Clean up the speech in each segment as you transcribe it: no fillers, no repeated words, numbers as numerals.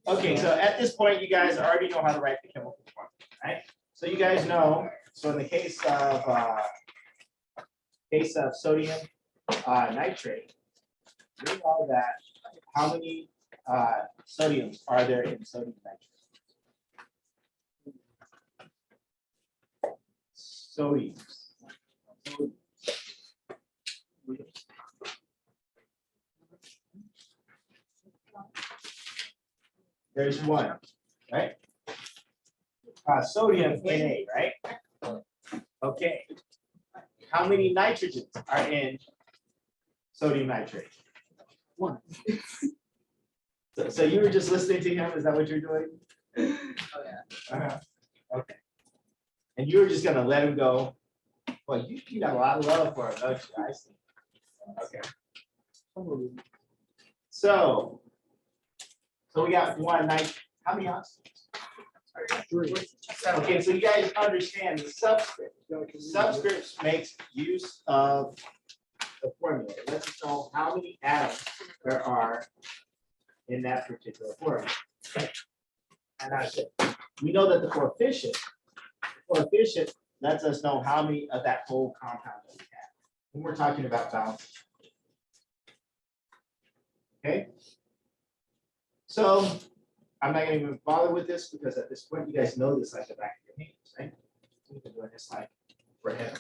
Okay, so at this point, you guys already know how to write the chemical formula, right? So you guys know, so in the case of sodium nitrate, we know that how many sodiums are there in sodium nitrate? Sodiums. There's one, right? Sodium Na, right? Okay. How many nitrogens are in sodium nitrate? One. So you were just listening to him? Is that what you're doing? Oh, yeah. Okay. And you were just gonna let him go. Well, you got a lot of love for him, don't you? I see. Okay. So we got one night. How many oxygens? Three. Okay, so you guys understand the subscript. Subscripts makes use of the formula. It lets us know how many atoms there are in that particular formula. And I said, we know that the coefficient lets us know how many of that whole compound that we have when we're talking about balance. Okay. So I'm not going to even bother with this because at this point you guys know this like the back of your hands, right? We've been doing this like forever.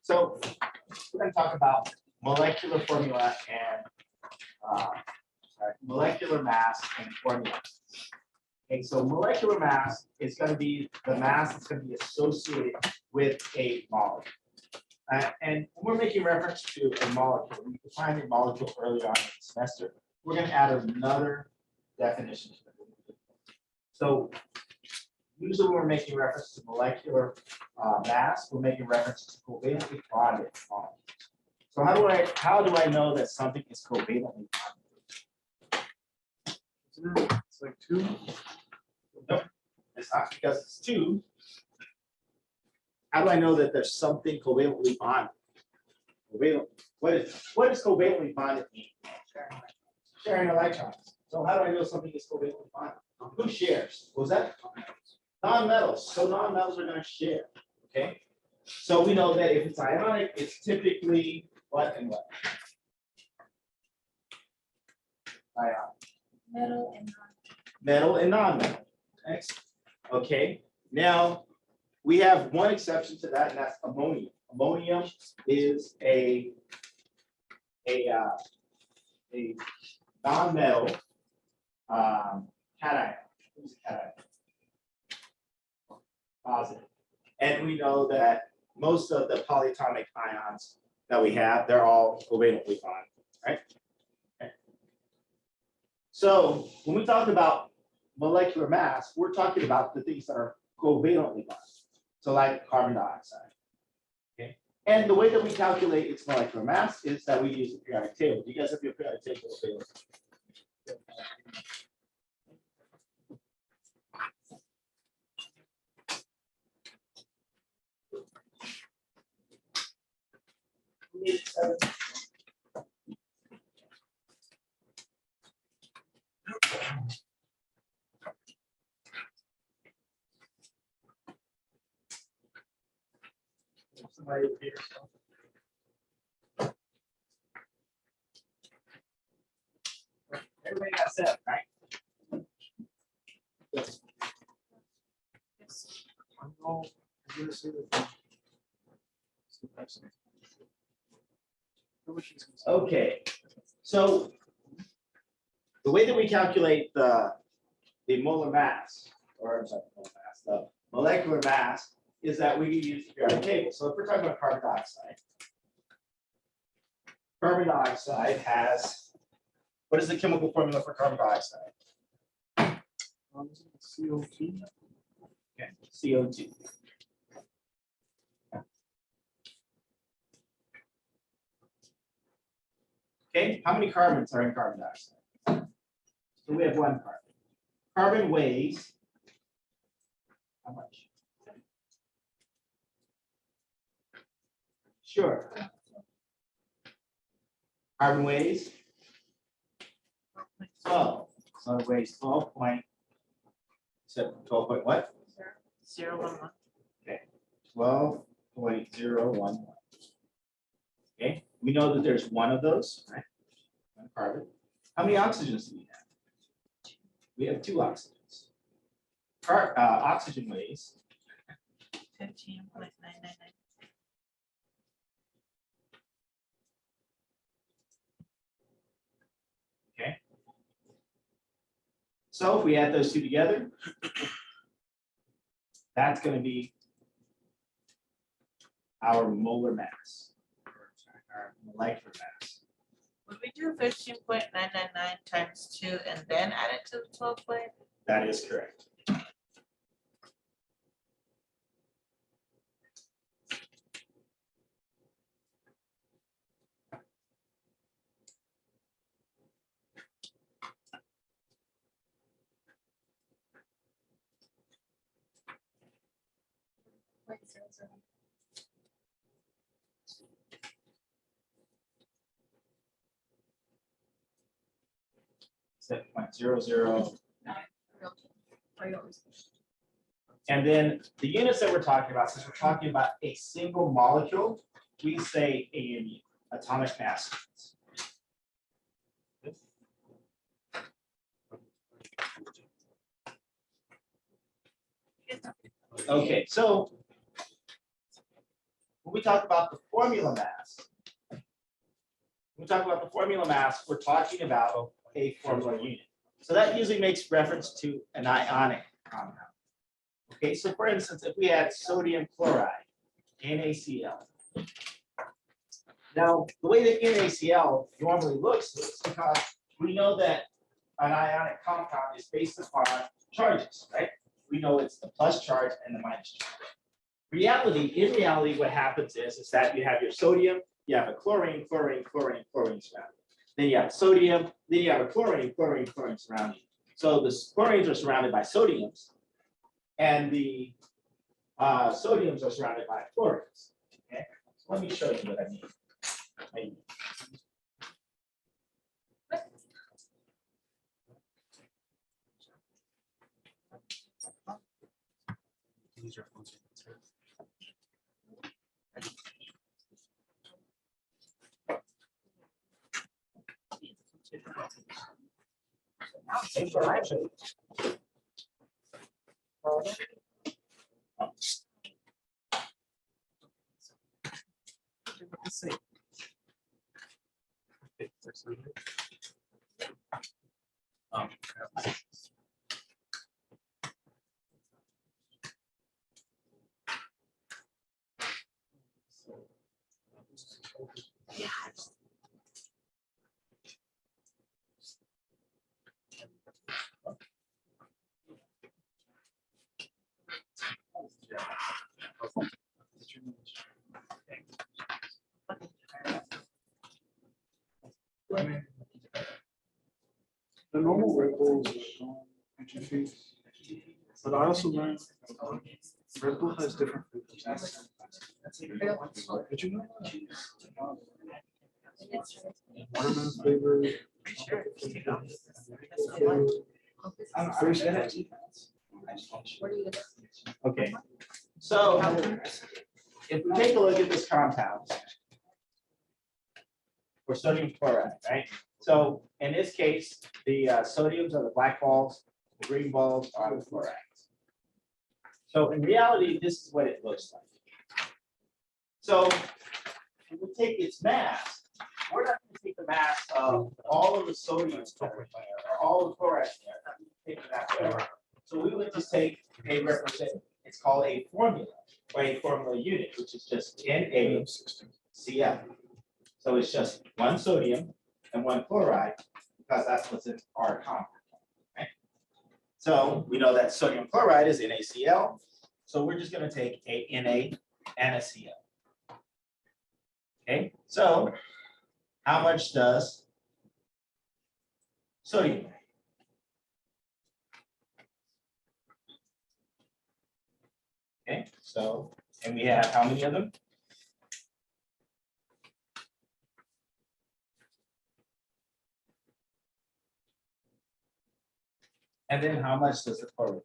So we're going to talk about molecular formula and molecular mass and formula. Okay, so molecular mass is going to be the mass that's going to be associated with a molecule. And when we're making reference to a molecule, we defined a molecule early on in the semester. We're going to add another definition to it. So usually when we're making reference to molecular mass, we're making reference to covalently bonded molecules. So how do I know that something is covalently bonded? It's like two. Nope, it's not because it's two. How do I know that there's something covalently bonded? Covalent. What does covalently bonded mean? Sharing electrons. So how do I know something is covalently bonded? Who shares? What was that? Non-metals. So non-metals are going to share. Okay. So we know that if it's ionic, it's typically what and what? Ionic. Metal and non-metal. Metal and non-metal. Next. Okay. Now we have one exception to that, and that's ammonium. Ammonium is a non-metal cation. Who's a cation? Positive. And we know that most of the polyatomic ions that we have, they're all covalently bonded, right? Okay. So when we talk about molecular mass, we're talking about the things that are covalently bonded. So like carbon dioxide. Okay. And the way that we calculate its molecular mass is that we use the periodic table. Do you guys have your periodic table available? Somebody over here. Everybody got set, right? Yes. Okay, so the way that we calculate the molar mass, or I'm sorry, molar mass, the molecular mass, is that we use the periodic table. So if we're talking about carbon dioxide has, what is the chemical formula for carbon dioxide? CO2. Okay, CO2. Okay, how many carbons are in carbon dioxide? So we have one carbon. Carbon weighs how much? Sure. Carbon weighs 12. So it weighs 12 point. So 12 point what? 011. 12.011. Okay, we know that there's one of those, right? One carbon. How many oxygens do we have? We have 2 oxygens. Oxygen weighs 15.999. so if we add those two together, that's going to be our molar mass, our molecular mass. Would we do 15.999 times 2 and then add it to the 12 point? That is correct. Point zero zero. 7.00. Real. And then the units that we're talking about, since we're talking about a single molecule, we say AMU, atomic mass units. Okay, so when we talk about the formula mass, we're talking about a formula unit. So that usually makes reference to an ionic compound. Okay, so for instance, if we had sodium chloride, NaCl. Now, the way that NaCl normally looks is because we know that an ionic compound is based upon charges, right? We know it's the plus charge and the minus charge. In reality, what happens is that you have your sodium, you have a chlorine surrounding. Then you have sodium, then you have a chlorine surrounding. So the chlorines are surrounded by sodiums, and the sodiums are surrounded by chlorines. Okay, so let me show you what I mean. The normal Red Bull is interface, but I also learned Red Bull has different flavors. Did you know? Watermelon flavor. Okay, so if we take a look at this compound for sodium chloride, right? So in this case, the sodiums are the black balls, the green balls are the chlorides. So in reality, this is what it looks like. So if we take its mass, we're not going to take the mass of all of the sodiums or all the chlorides there. Take that there. So we would just take a representative. It's called a formula or a formula unit, which is just NaCl. So it's just one sodium and one chloride, because that's what's in our compound. Right? So we know that sodium chloride is NaCl. So we're just going to take a Na and a Cl. Okay, so how much does sodium weigh? Okay, so, and we have how many of them? And then how much does the chlorine?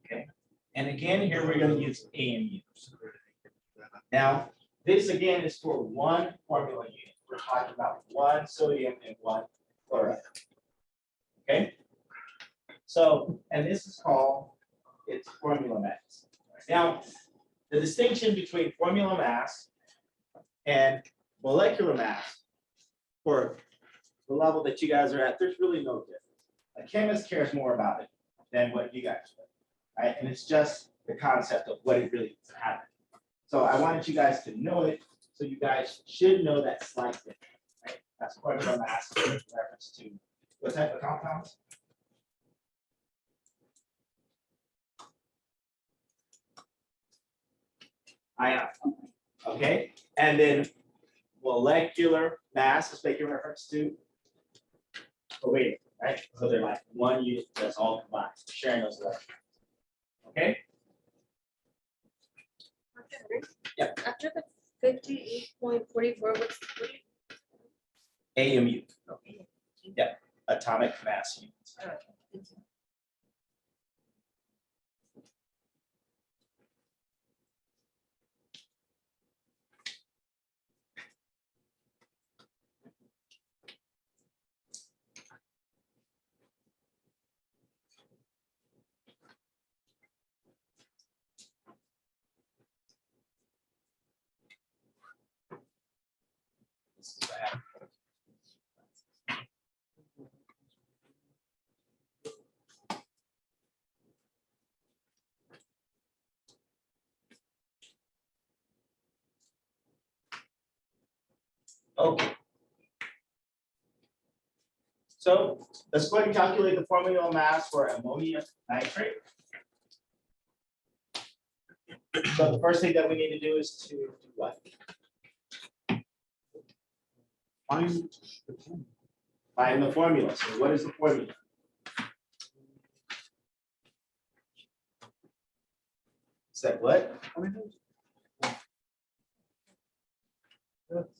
Okay, and again, here we're gonna use AMU. Now, this again is for one formula unit. We're talking about one sodium and one chloride. Okay? So, and this is called its formula mass. Now, the distinction between formula mass and molecular mass for the level that you guys are at, there's really no difference. A chemist cares more about it than what you guys do, right? And it's just the concept of what it really is happening. So I wanted you guys to know it, so you guys should know that slight difference, right? That's formula mass in reference to what type of compounds? Ion. Okay, and then molecular mass is making reference to weight, right? So they're like one unit that's all combined, sharing those electrons. Okay? Yep. After the 58.44, what's AMU. Yeah, atomic mass units. This is what happened. Okay. So let's go ahead and calculate the formula mass for ammonium nitrate. So the first thing that we need to do is to do what? Find the Chem. Find the formula. So what is the formula? Said what? I mean, that's-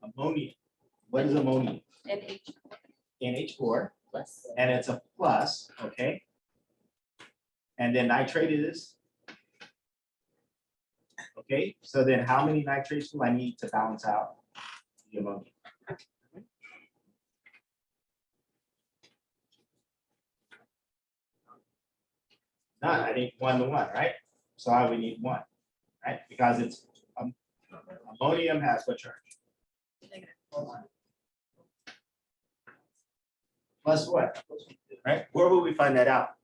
Ammonia. What is ammonia? NH NH4, plus? and it's a plus, okay? And then nitrate is? Okay, so then how many nitrates will I need to balance out the ammonia? None, I need 1 to 1, right? So I would need 1, right? Because it's ammonium has what charge? Negative. Plus what? Right? Where will we find that out?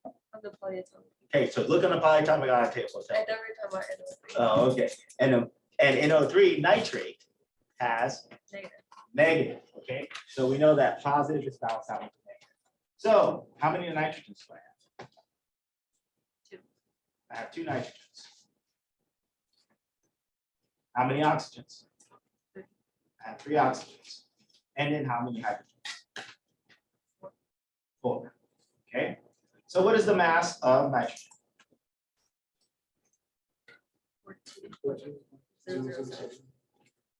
On the polyatomic. Okay, so look on the polyatomic ion table. I thought we were talking about NO3. Oh, okay. And NO3 nitrate has Negative. negative, okay? So we know that positive is balanced out with negative. So how many nitrogens do I have? 2. I have 2 nitrogens. How many oxygens? 3. I have 3 oxygens. And then how many hydrogens? 4. Okay. So what is the mass of nitrogen?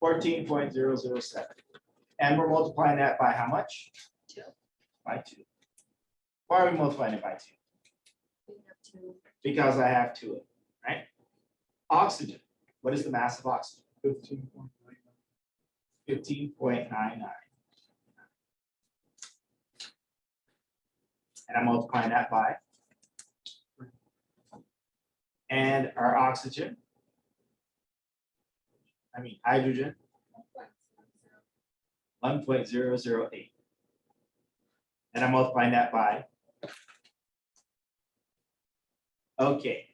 14.007. And we're multiplying that by how much? 2. By 2. Why are we multiplying it by 2? We have 2. Because I have 2 of them, right? Oxygen. What is the mass of oxygen? 15.99. 15.99. And I'm multiplying that by. And our oxygen. Hydrogen. 1.008. And I'm multiplying that by Okay.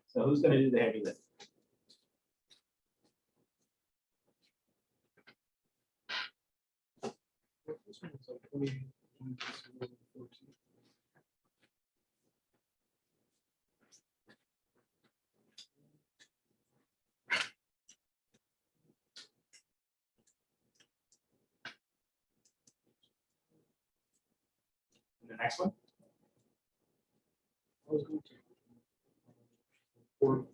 So who's gonna do the heavy lift? This one is like 20, 20, 14. The next one? I was going to. 4.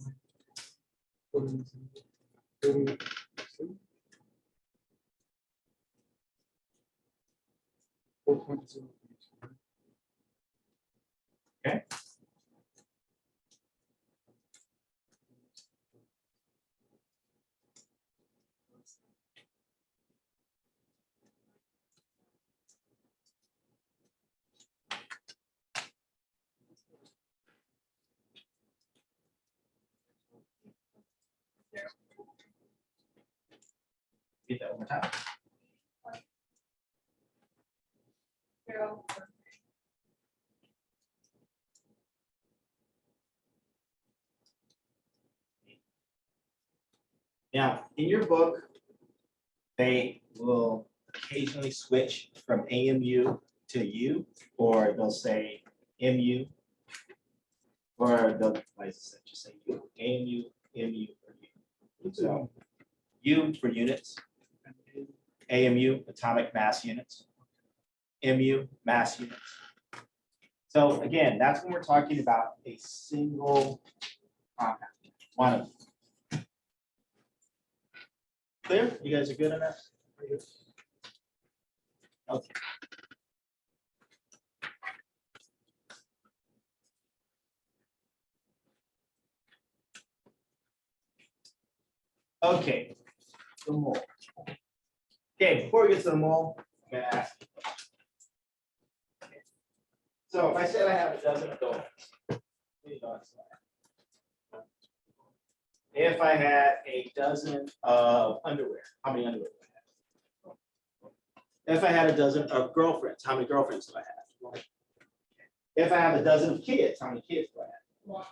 4.0. Okay. Get that one more time. 0. Now, in your book, they will occasionally switch from AMU to U, or they'll say MU, or they'll just say U, AMU, MU, or U. So U for units, AMU, atomic mass units, MU, mass units. So again, that's when we're talking about a single compound, one of them. Clear? You guys are good on that? Okay. Okay, the mole. Okay, before we get to the mole, I'm gonna ask you a question. Okay. So if I said I have a dozen of donuts, how many donuts do I have? If I had a dozen of underwear, how many underwear do I have? If I had a dozen of girlfriends, how many girlfriends do I have? If I have a dozen of kids, how many kids do I have?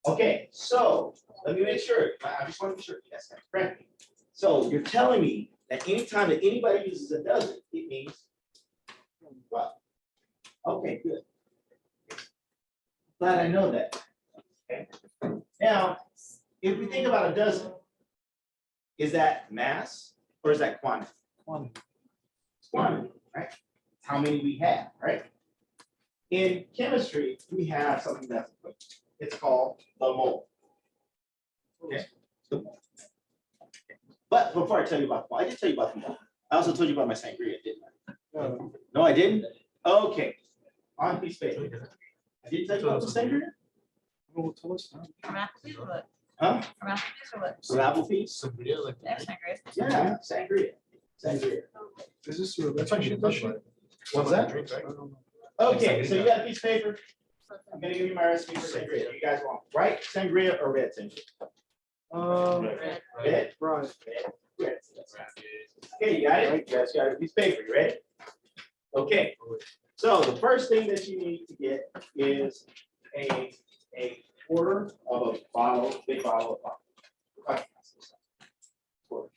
Okay, so let me make sure. I just want to be sure you guys got it correct. So you're telling me that anytime that anybody uses a dozen, it means what? Okay, good. Glad I know that. Okay. Now, if we think about a dozen, is that mass or is that quantity? It's quantity, right? How many we have, right? In chemistry, we have something that's it's called the mole. Okay. The mole. But before I tell you about the mole, I did tell you about the mole. I also told you about my sangria, didn't I? No, I didn't. Okay. On piece of paper. I did tell you about the sangria? Oh, tell us now. From Applebee's or what? Huh? From Applebee's or what? From Applebee's? That's not great. Yeah, sangria. Sangria. Is this a relationship issue? What's that? I don't know. Okay, so you got a piece of paper. I'm gonna give you my recipe for sangria. You guys want white sangria or red sangria? Red. Red. Right. Red. Okay, you got it? You guys got a piece of paper. You ready? Okay. So the first thing that you need to get is a quarter of a bottle, big bottle of vodka. Quarter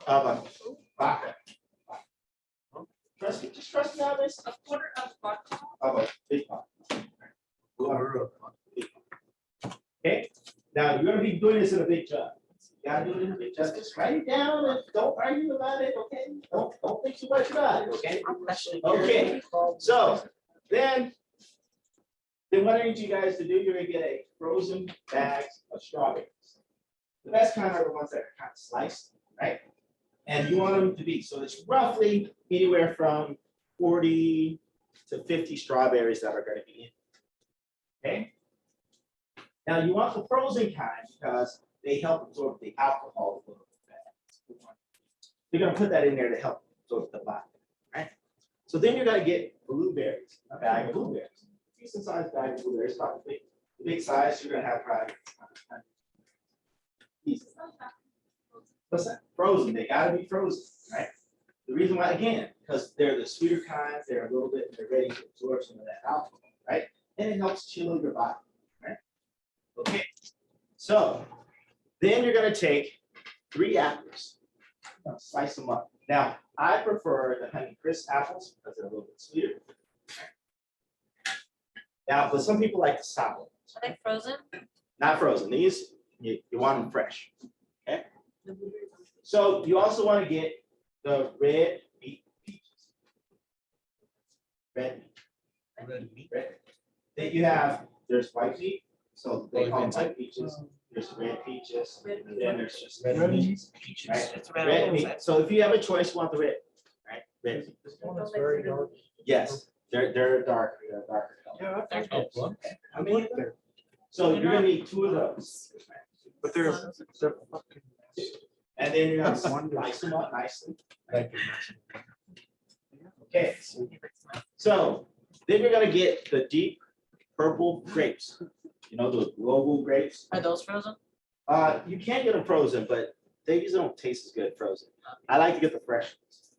of a vodka. Trust me, just trust me on this. A quarter of vodka. Of a big bottle. Okay, now you're gonna be doing this in a big jug. You gotta do it in a big jug. Just write it down and don't argue about it, okay? Don't think too much about it, okay? Okay, so then what I need you guys to do, you're gonna get a frozen bag of strawberries. The best kind are the ones that are kind of sliced, right? And you want them to be, so it's roughly anywhere from 40 to 50 strawberries that are gonna be in. Okay? Now you want the frozen kind because they help absorb the alcohol a little bit better. You're gonna put that in there to help absorb the vodka, right? So then you're gonna get blueberries, a bag of blueberries. Decent sized bag of blueberries, probably the big size, you're gonna have probably. What's that? Frozen, they gotta be frozen, right? The reason why, again, because they're the sweeter kinds, they're a little bit, they're ready to absorb some of that alcohol. right? And it helps chill your body, right? Okay, so then you're gonna take 3 apples, slice them up. Now, I prefer the Honey Crisp apples because they're a little bit sweeter. Now, but some people like the sour ones. Are they frozen? Not frozen. These, you want them fresh, okay? So you also want to get the red meat peaches. Red meat. Red. Then you have, there's white meat, so they call them white peaches. There's red peaches, and then there's just red meat. Right? It's red. Red on meat. both So if you have a choice, you want the red, right? Red. meat. This one is very dark. Yes, they're darker, darker color. Yeah, They're I good. I like that. So you're gonna need 2 of those. But they're fucking. And then you're gonna slice them up nicely. Okay, so then you're gonna get the deep purple grapes. You know, those global grapes. Are those frozen? You can get them frozen, but they usually don't taste as good frozen. I like to get the fresh ones.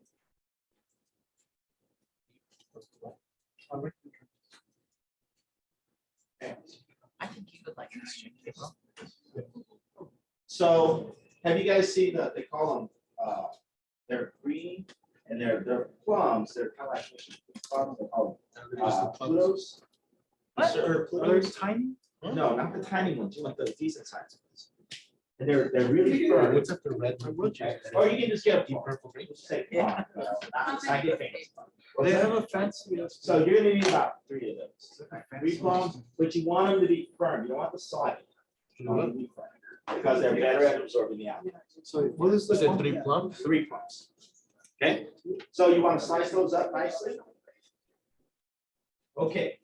I think you would like this drink. So have you guys seen they call them, they're green and they're plums. They're kind of like plums. They call them Plutos. What? Or Are they Plutos. tiny? No, not the tiny ones. You want the decent sized ones. And they're really firm. What's up the red one? Or you can just get a Deep plum. purple grape? Just say Yeah. plum, not get famous. They have a fancy. So you're gonna need about 3 of those. 3 plums, but you want them to be firm. You don't want the soggy. You want them to be firm, because they're better at absorbing the alcohol. So what is this Is it one? 3 plums? 3 plums. Okay, so you want to slice those up nicely. Okay.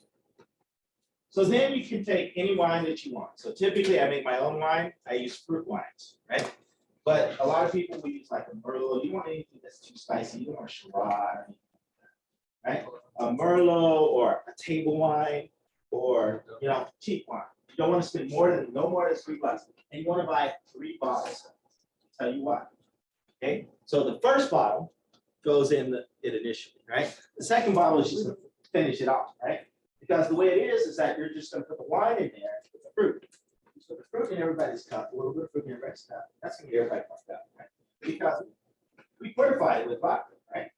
So then you can take any wine that you want. So typically I make my own wine. I use fruit wines, right? But a lot of people will use like a Merlot. You want anything that's too spicy. You don't want a Shiraz, right? A Merlot or a table wine or, cheap wine. You don't want to spend no more than $3. And you want to buy 3 bottles. I'll tell you why. Okay, so the first bottle goes in it initially, right? The second bottle is just to finish it off, right? Because the way it is that you're just gonna put the wine in there with the fruit. You put the fruit in everybody's cup, a little bit of fruit in everybody's cup. That's gonna get everybody fucked up, right? Because we fortify it with vodka, right?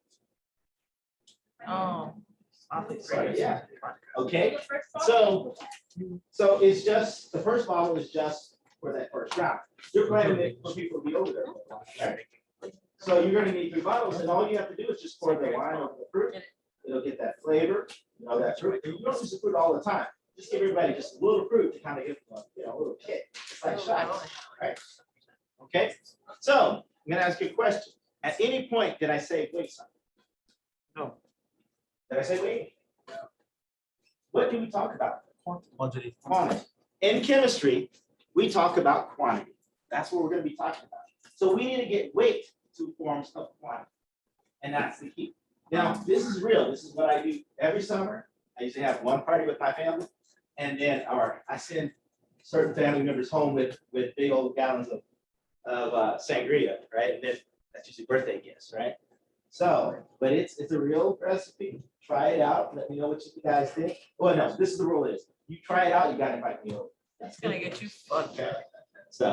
Oh. So, yeah. Okay, so it's just, the first bottle is just for that first round. You're planning it for people to be over there. Right? So you're gonna need 3 bottles, and all you have to do is just pour the wine over the fruit. It'll get that flavor, that fruit. And you don't use the fruit all the time. Just give everybody just a little fruit to kind of give them a little kick. It's like shots, right? Okay, so I'm gonna ask you a question. At any point, did I say wait something? No. Did I say wait? No. What do we talk about? Quantity. Quantity. In chemistry, we talk about quantity. That's what we're gonna be talking about. So we need to get weight to forms of quantity. And that's the key. Now, this is real. This is what I do every summer. I usually have one party with my family, and then I send certain family members home with big old gallons of sangria, right? And then that's usually birthday gifts, right? So, but it's a real recipe. Try it out. Let me know what you guys think. Well, no, this is the rule is you try it out, you gotta invite me over. That's gonna get you fucked up. So,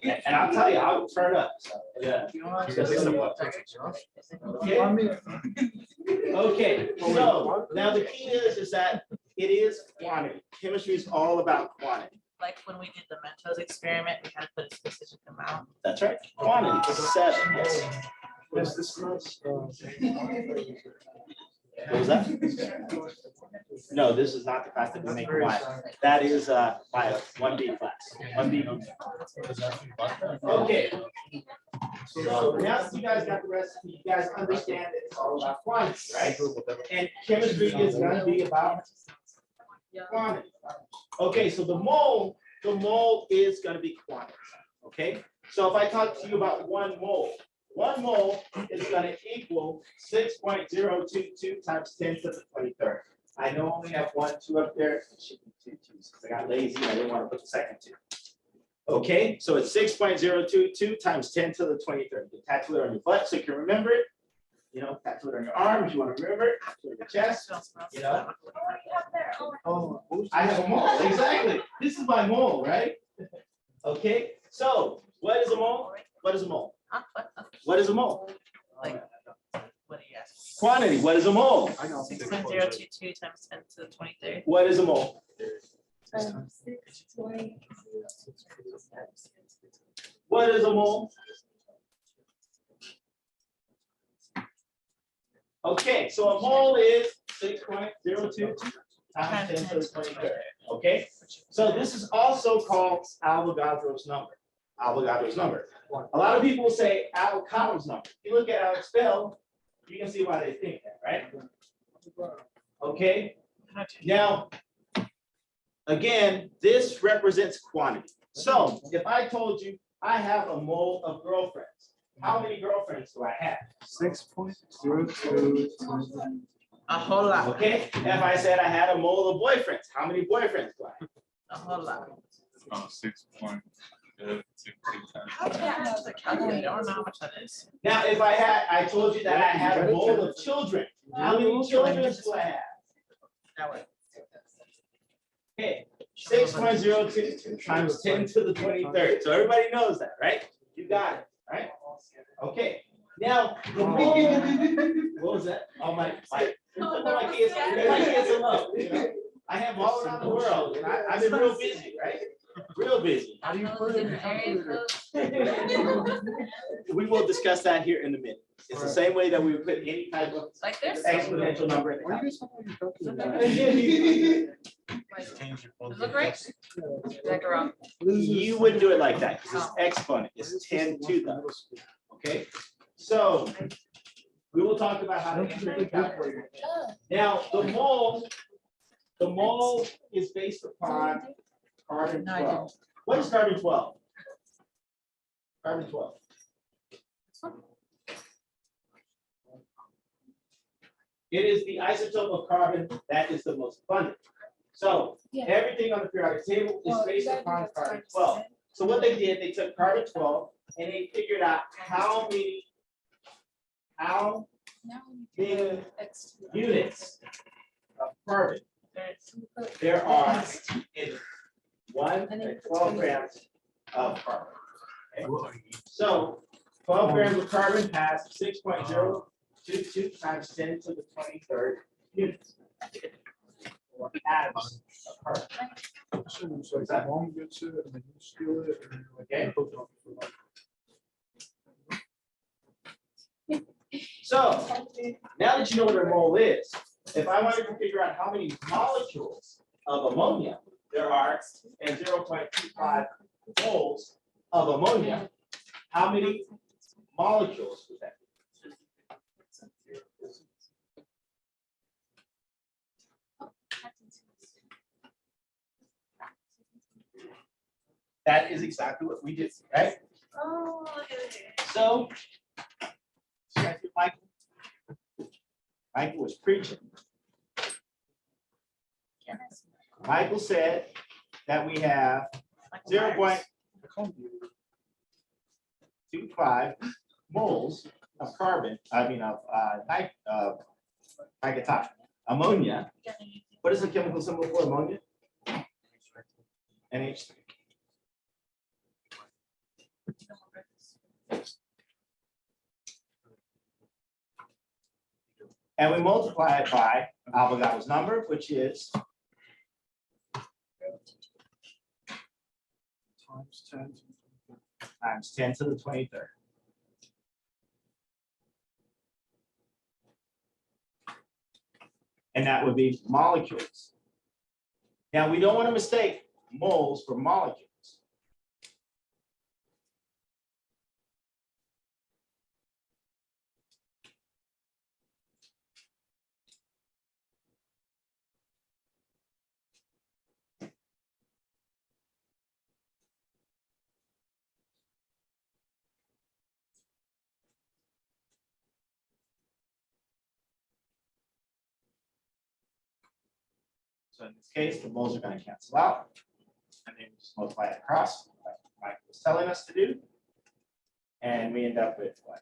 and I'll tell you, I'll turn up. So, yeah. Okay, so now the key is that it is quantity. Chemistry is all about quantity. Like when we did the Mentos experiment, we had to put a specific amount. That's right. Quantity, 7. Yes. Yes, this is. What was that? No, this is not the class that we make wine. That is my 1B class. 1B. Okay. So now that you guys got the recipe, you guys understand that it's all about quantity, right? And chemistry is going to be about quantity. Okay, so the mole is going to be quantity. Okay, so if I talk to you about 1 mole is going to equal 6.022 times 10 to the 23rd. I know I only have 1, 2 up there. It should be 2 2s because I got lazy and I didn't want to put the second 2. Okay, so it's 6.022 times 10 to the 23rd. You can tattoo it on your butt so you can remember it. Tattoo it on your arm if you want to remember it. Tattoo it on your chest. What do we have there? Oh, I have a mole, exactly. This is my mole, right? Okay, so what is a mole? What is a mole? Huh? What is a mole? Like, what do you ask? Quantity, what is a mole? I know. 6.022 times 10 to the 23rd. What is a mole? 6.0. What is a mole? Okay, so a mole is 6.02 times 10 to the 23rd. Okay, so this is also called Avogadro's number. Avogadro's number. A lot of people say avocado's number. If you look at how it's spelled, you can see why they think that, right? Okay, now, again, this represents quantity. So if I told you I have a mole of girlfriends, how many girlfriends do I have? 6.02. A whole lot. Okay, if I said I had a mole of boyfriends, how many boyfriends do I have? A whole lot. 6.2 How can I have the calculator? I don't know how much that is. Now, if I told you that I had a mole of children, how many children do I have? That way. Okay, 6.02 times 10 to the 23rd. So everybody knows that, right? You got it, right? Okay, now, the mole, what was that? Oh, my kids are low, you know? I have all around the world, and I've been real busy, right? Real busy. How do you put it in the calculator? We will discuss that here in a minute. It's the same way that we would put any type of Like this? exponential number in the Why do calculator. you guys talk about your calculator? Does it look right? Is that wrong? You wouldn't do it like that, because it's exponent, it's 10 to the, okay? So, we will talk about how to enter the calculator. Now, the mole is based upon carbon 12. What is carbon 12? Carbon 12. It is the isotope of carbon that is the most abundant. So everything on the periodic table is based upon carbon 12. So what they did, they took carbon 12 and they figured out how many units of carbon there are in 12 grams of carbon. Okay? So 12 grams of carbon has 6.022 times 10 to the 23rd units. Or atoms of carbon. So if your mom gets it and then you steal it. and then Okay. hook it up for life. So now that you know what a mole is, if I wanted to figure out how many molecules of ammonia there are in 0.25 moles of ammonia, how many molecules would that be? That is exactly what we did, right? Oh, okay. So, Michael was preaching. Michael said that we have 0.25 moles of carbon, nitrogen, ammonia. What is the chemical symbol for ammonia? NH3. And we multiply it by Avogadro's number, which is Times 10. times 10 to the 23rd. And that would be molecules. Now, we don't want to mistake moles for molecules. So in this case, the moles are going to cancel out. And then we just multiply it across, like Mike was telling us to do. And we end up with what?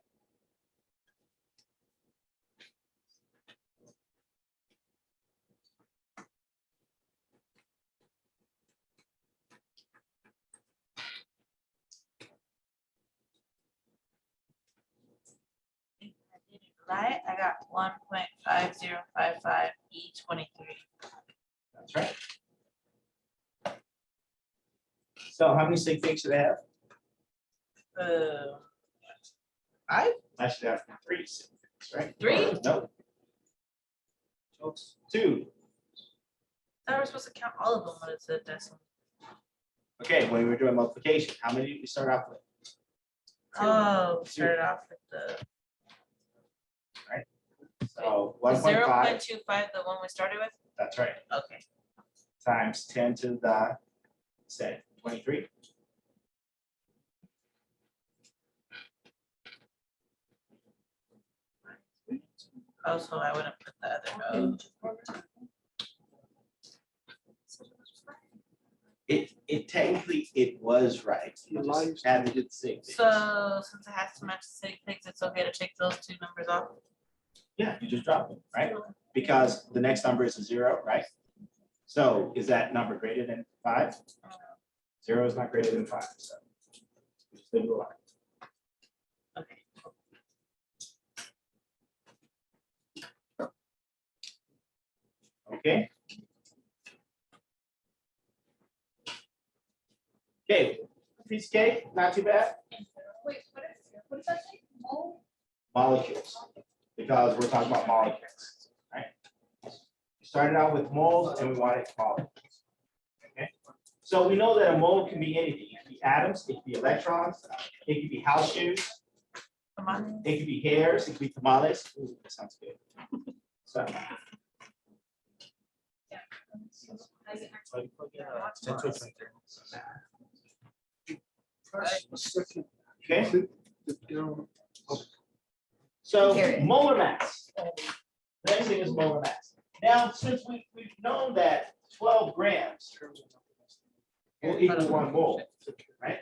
right? I got 1.5055 E23. That's right. So how many sig figs should I have? I I should have 3 sig figs, right? 3? No. 2. thought we were supposed to count all of them when it's a decimal. Okay, when we were doing multiplication, how many did we start off with? Oh, started off with the So is 1.5, 0.25 the one we started with? that's right, Okay. times 10 to the, say, 23. Oh, so I wouldn't put the other. It technically, it was right. You just added it 6. So since it has to match the sig figs, it's okay to take those 2 numbers off. Yeah, you just drop them, right? Because the next number is a 0, right? So is that number greater than 5? 0 is not greater than 5, so. Just leave it alone. Okay. Okay. Okay, piece of cake, not too bad. Wait, what is that thing? Mole? Molecules, because we're talking about molecules, right? We started out with moles and we wanted molecules. Okay, so we know that a mole can be anything. It can be atoms, it can be electrons, it can be house shoes, Come on. it can be hairs, it can be tamales. Ooh, that sounds good. So, okay, so molar mass. The next thing is molar mass. Now, since we've known that 12 grams will equal 1 mole, right?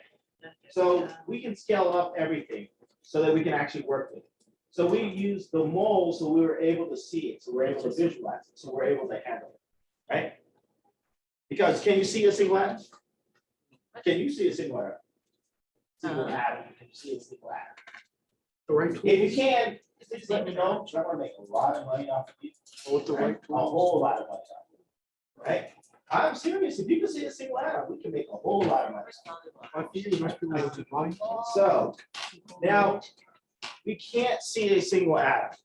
So we can scale up everything so that we can actually work with it. So we use the mole so we were able to see it, so we're able to visualize it, so we're able to handle it, right? Because can you see a single atom? Can you see a single atom? Single atom, can you see a single atom? The right If you can, just let me know, I want to make a lot of money off of you. With the right A whole lot of money off of you, right? I'm serious, if you can see a single atom, we can make a whole lot of money. I figured most people would decline. So now, we can't see a single atom.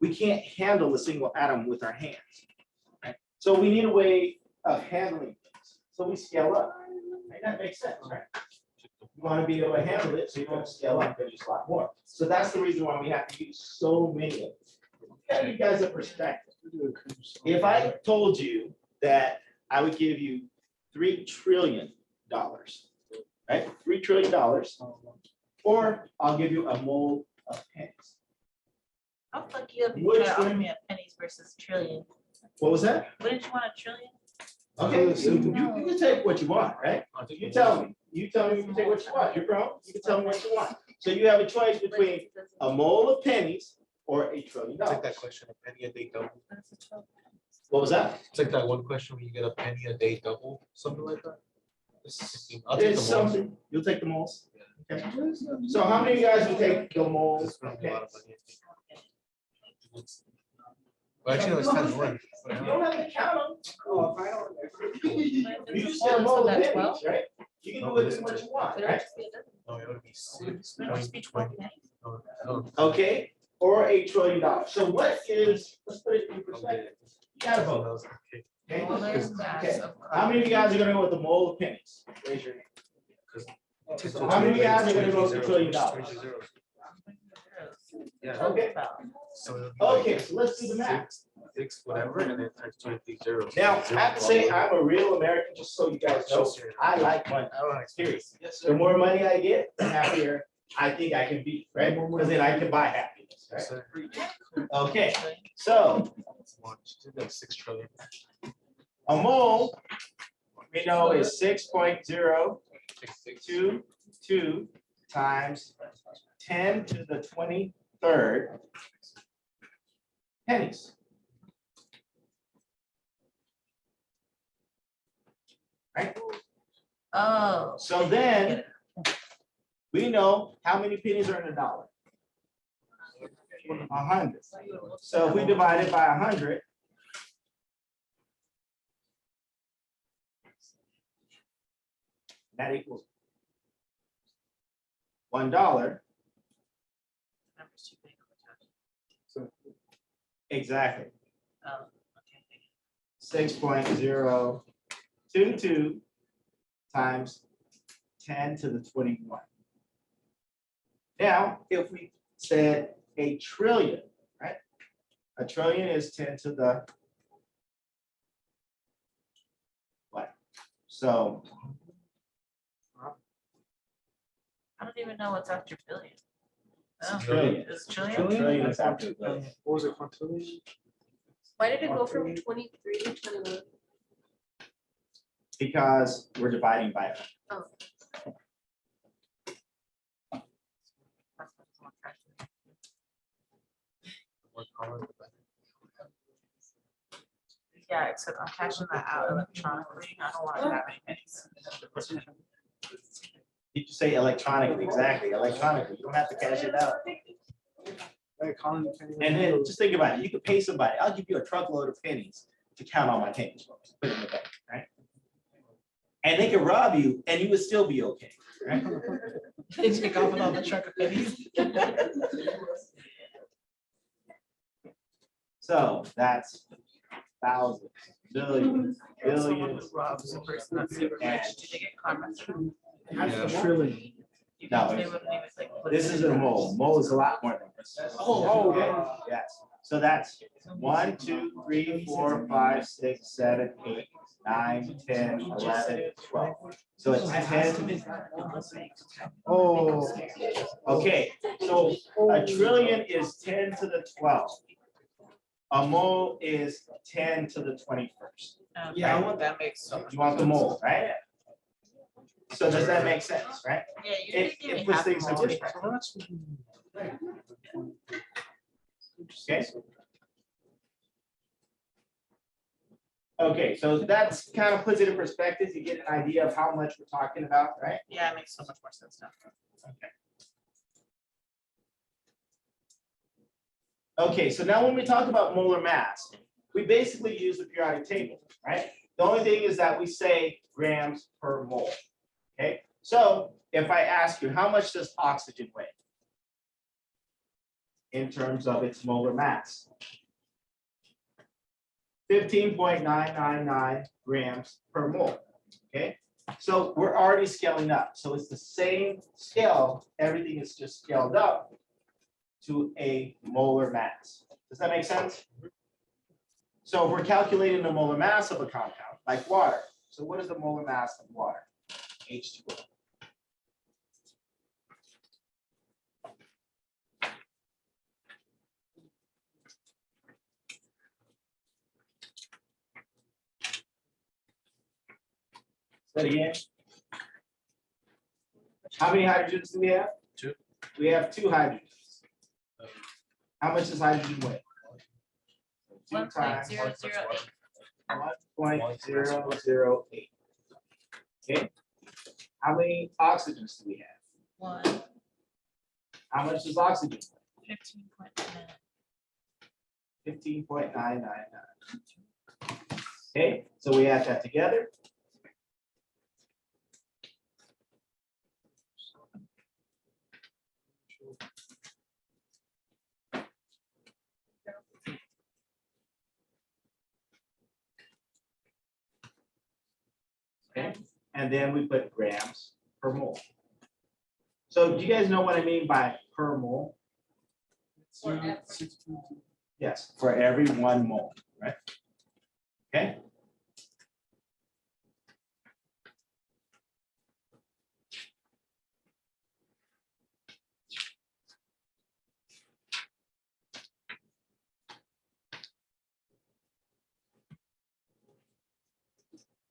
We can't handle a single atom with our hands. Right? So we need a way of handling things. So we scale up. Right? That makes sense, right? You want to be able to handle it, so you don't scale up and just a lot more. So that's the reason why we have to use so many of them. Give you guys a perspective. If I told you that I would give you $3 trillion, right? $3 trillion, or I'll give you a mole of pennies. I'll fuck you up if you Which try to offer one? me a pennies versus trillion. What was that? Wouldn't you want a trillion? Okay, you can take what you want, right? You tell me you can take what you want. You're grown, you can tell me what you want. So you have a choice between a mole of pennies or $1 trillion. It's like that question, a penny a day double. What was that? It's like that one question where you get a penny a day double, something like that. I'll take It's the moles. something, you'll take the moles. Okay. So how many of you guys will take the moles It's gonna of be a lot of pennies? money, I think. Well, actually, no, it's 10-1. You don't have to count them. You just get a So mole of that's pennies, 12? right? You can do with it what you want, right? No, it would be 6 It'll just be 12 pennies. No. Okay, or $1 trillion. So what is, let's put it in perspective. You gotta vote. Okay. Okay? Molar mass Okay. of How many of you guys are gonna go with the mole of pennies? Raise your hand. How many of you guys are gonna go with $1 trillion? Yeah. Okay. So it'll be like Okay, so let's do the math. six, whatever, and then times 23 zeros. Now, I have to say, I'm a real American, just so you guys know, I like money. I don't know. Period. The more money I get, the happier I think I can be, right? Because then I can buy happiness, right? Okay, so That's 6 trillion. a mole, we know is 6.022 times 10 to the 23rd pennies. Right? Oh. So then we know how many pennies are in $1. 100. So if we divide it by 100, that equals $1. Numbers too big. So Exactly. Oh, okay. 6.022 times 10 to the 21. Now, if we said a trillion, right? A trillion is 10 to the what? So I don't even know what's after billion. Oh, trillion. is trillion? Trillion is after billion. what was it, quintillion? Why did it go from 23 to 21? Because we're dividing by 100. Oh, What color? Yeah, except I'm cashing that out electronically. I don't want to have any pennies. Did you say electronically? Exactly, electronically. You don't have to cash it out. Hey, Colin, you can't even And then handle just think about it. You could pay somebody. I'll give you a truckload of pennies to count all my pennies. Put it in the bank, right? And they could rob you and you would still be okay, right? They take off with all the truck of pennies. So that's thousands, billions, Someone billions. who robs a person that's super rich, do they get karma? Yeah. trillion. You No, think they wouldn't even like put This it isn't a in? mole. Mole is a lot more than this. Oh, okay. Yes. So that's 1, 2, 3, 4, 5, 6, 7, 8, 9, 10, 11, 12. So it's 10. Oh, Okay, so a trillion is 10 to the 12. A mole is 10 to the 21st. Yeah, I want that makes so much. You want the mole, right? So does that make sense, right? Yeah, you It- can give it me puts half things in more. perspective. Okay. Okay, so that's kind of puts it in perspective. You get an idea of how much we're talking about, right? Yeah, it makes so much more sense now. Okay, so now when we talk about molar mass, we basically use the periodic table, right? The only thing is that we say grams per mole. Okay, so if I ask you, how much does oxygen weigh in terms of its molar mass? 15.999 grams per mole. Okay, so we're already scaling up. So it's the same scale. Everything is just scaled up to a molar mass. Does that make sense? So if we're calculating the molar mass of a compound, like water. So what is the molar mass of water? H2O. Say it again. How many hydrogens do we have? 2. We have 2 hydrogens. How much does hydrogen weigh? 2 times 1.008. 1.008. Okay. How many oxygens do we have? 1, How much does oxygen weigh? 15.9. 15.999. Okay, so we add that together. Okay, and then we put grams per mole. So do you guys know what I mean by per mole? Yes, for every 1 mole, right? Okay.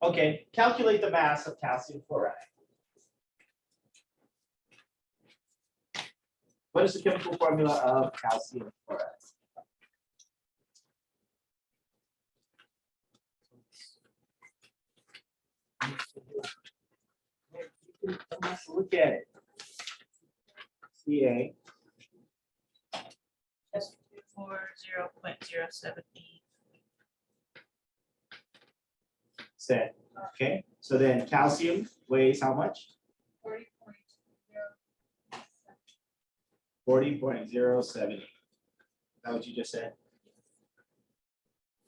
Okay, calculate the mass of calcium chloride. What is the chemical formula of calcium chloride? Look at it. Ca. 40.078. Set, okay, so then calcium weighs how much? 40.078. Is that what you just said?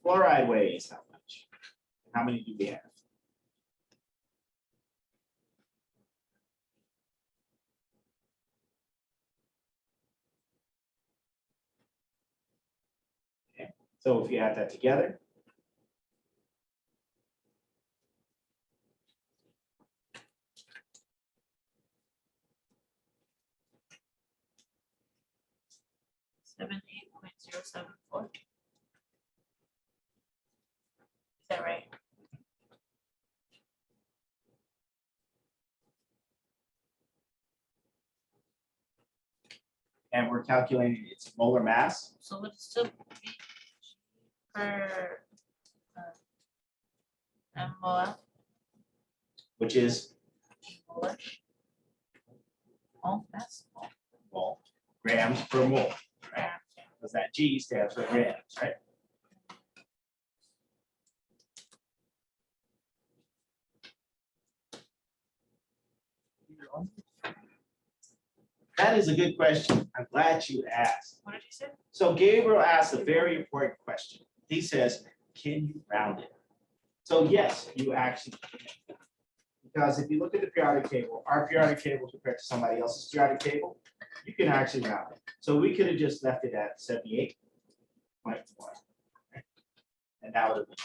Fluoride weighs how much? How many do we have? Okay, so if you add that together, Seventy-eight point zero seven four. Is that right? and we're calculating its molar mass, So would it still be per molar? which is, Molar? Oh, that's small. well, grams per mole, because that G stands for grams, right? That is a good question. I'm glad you asked. What did you say? So Gabriel asked a very important question. He says, can you round it? So yes, you actually can. Because if you look at the periodic table, our periodic table compared to somebody else's periodic table, you can actually round it. So we could have just left it at 78.1. And that would have been.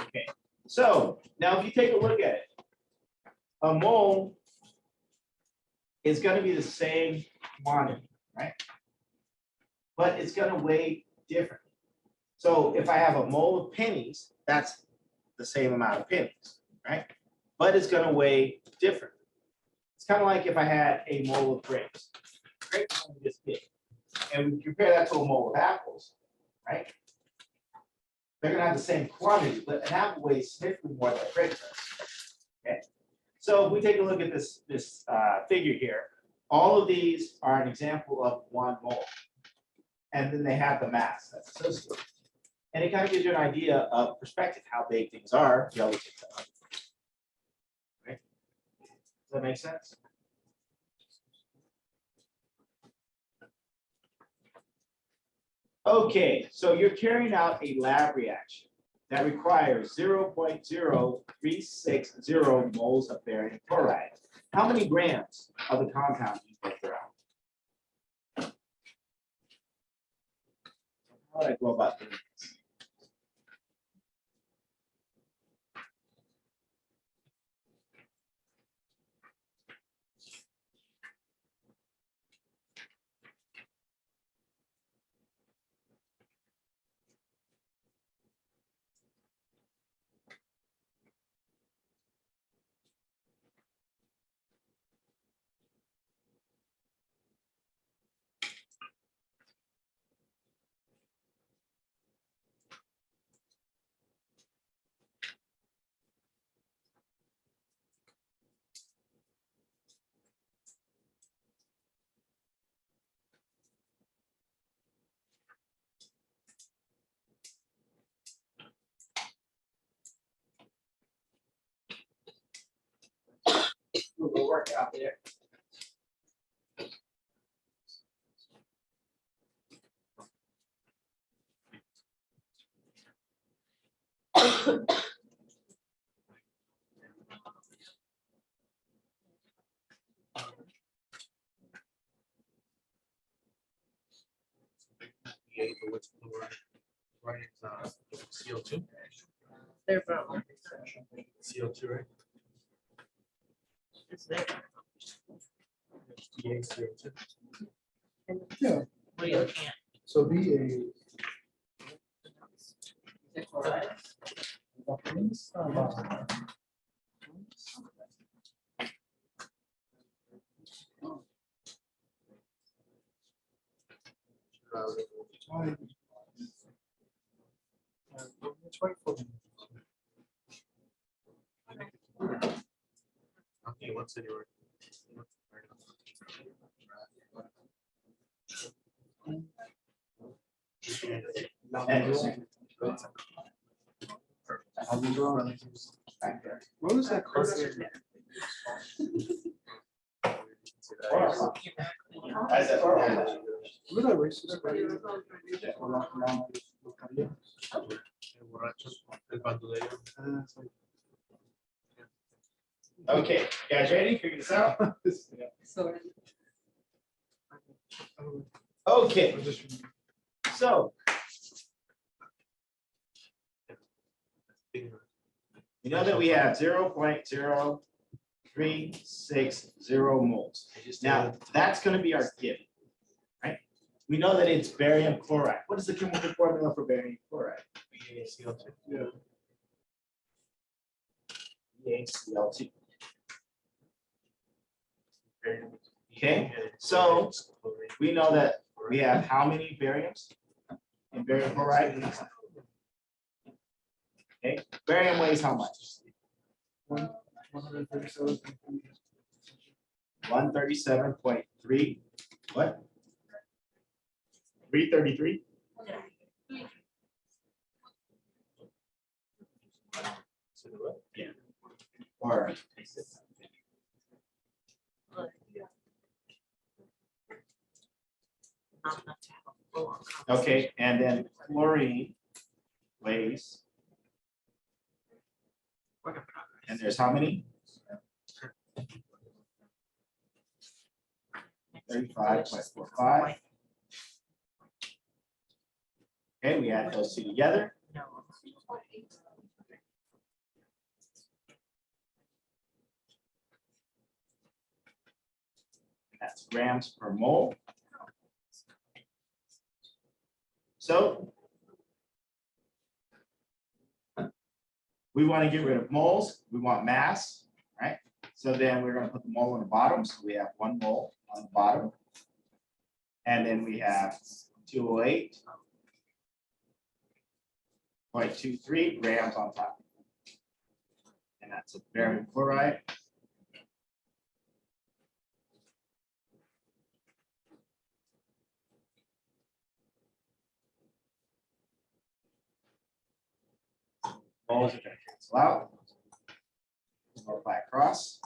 Okay, so now if you take a look at it, a mole is going to be the same quantity, right? But it's going to weigh differently. So if I have a mole of pennies, that's the same amount of pennies, right? But it's going to weigh differently. It's kind of like if I had a mole of grapes. Grapes are only this big. And we compare that to a mole of apples, right? They're going to have the same quantity, but an apple weighs significantly more than a grape does. Okay. So if we take a look at this figure here, all of these are an example of 1 mole. And then they have the mass that's associated. And it kind of gives you an idea of perspective, how big things are relative to others. Right? Does that make sense? Okay, so you're carrying out a lab reaction that requires 0.0360 moles of barium chloride. How many grams of the compound do you think there are? How would I go about doing this? We'll work out there. What's fluoride? Right, CO2. They're brown. CO2, right? It's there. Yeah, CO2. Yeah. What are you looking at? So BA. wait for them. Okay, what's in your? What was that card? As a- What are racist? Borrachos, el bandolero. Okay, you guys ready? Figure this out? Okay, so you know that we have 0.0360 moles. Now, that's gonna be our given, right? We know that it's barium chloride. What is the chemical formula for barium chloride? BaCl2. Okay, so we know that we have how many bariums in barium chloride? Okay, barium weighs how much? 137.3, what? 333? Yeah. Or okay, and then chlorine weighs, and there's how many? 35.45. Okay, we add those two together. That's grams per mole. So we want to get rid of moles. We want mass, right? So then we're going to put the mole on the bottom. So we have 1 mole on the bottom. And then we have 208.23 grams on top. And that's a barium chloride. Moles are going to cancel out. Multiply across.